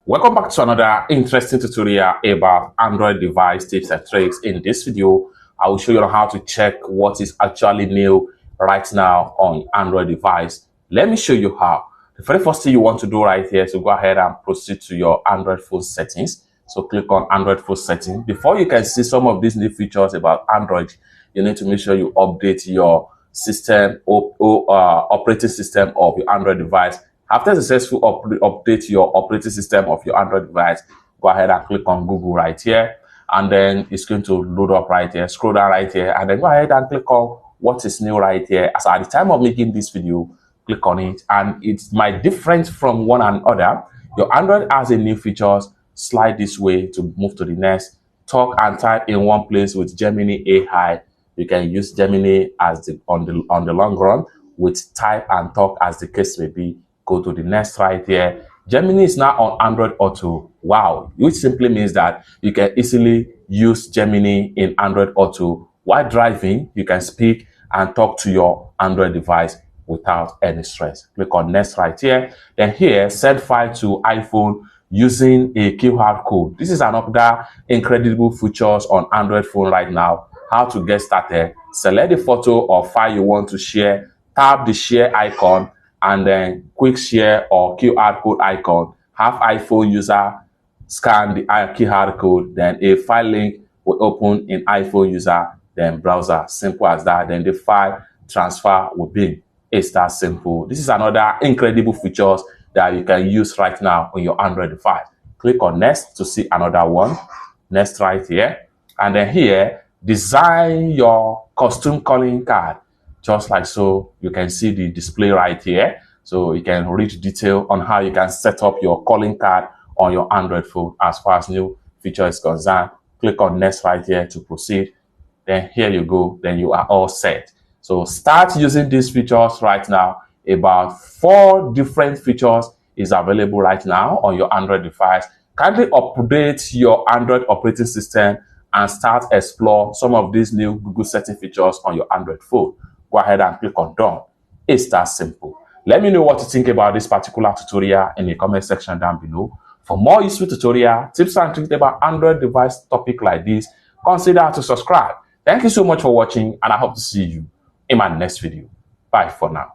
Welcome back to another interesting tutorial about Android device tips and tricks. In this video, I will show you how to check what is actually new right now on Android device. Let me show you how. The very first thing you want to do right here is to go ahead and proceed to your Android phone settings. So click on Android phone settings. Before you can see some of these new features about Android, you need to make sure you update your system or operating system of your Android device. After successful update your operating system of your Android device, go ahead and click on Google right here, and then it's going to load up right here. Scroll down right here, and then go ahead and click on what is new right here. As at the time of making this video, click on it, and it might different from one another. Your Android has a new features. Slide this way to move to the next. Talk and type in one place with Gemini AI. You can use Gemini as the on the long run, with type and talk as the case may be. Go to the next right here. Gemini is now on Android Auto. Wow, which simply means that you can easily use Gemini in Android Auto. While driving, you can speak and talk to your Android device without any stress. Click on next right here. Then here, send file to iPhone using a QR code. This is another incredible features on Android phone right now. How to get started: select the photo or file you want to share, tap the share icon, and then quick share or QR code icon. Have iPhone user scan the QR code, then a file link will open in iPhone user, then browser. Simple as that. Then the file transfer will be. It's that simple. This is another incredible features that you can use right now on your Android device. Click on next to see another one. Next right here. And then here, design your custom calling card. Just like so, you can see the display right here. So you can read detail on how you can set up your calling card on your Android phone as far as new feature is concerned. Click on next right here to proceed. Then here you go. Then you are all set. So start using these features right now. About 4 different features is available right now on your Android device. Kindly update your Android operating system and start explore some of these new Google setting features on your Android phone. Go ahead and click on done. It's that simple. Let me know what you think about this particular tutorial in the comment section down below. For more useful tutorial, tips and tricks about Android device topic like this, consider to subscribe. Thank you so much for watching, and I hope to see you in my next video. Bye for now.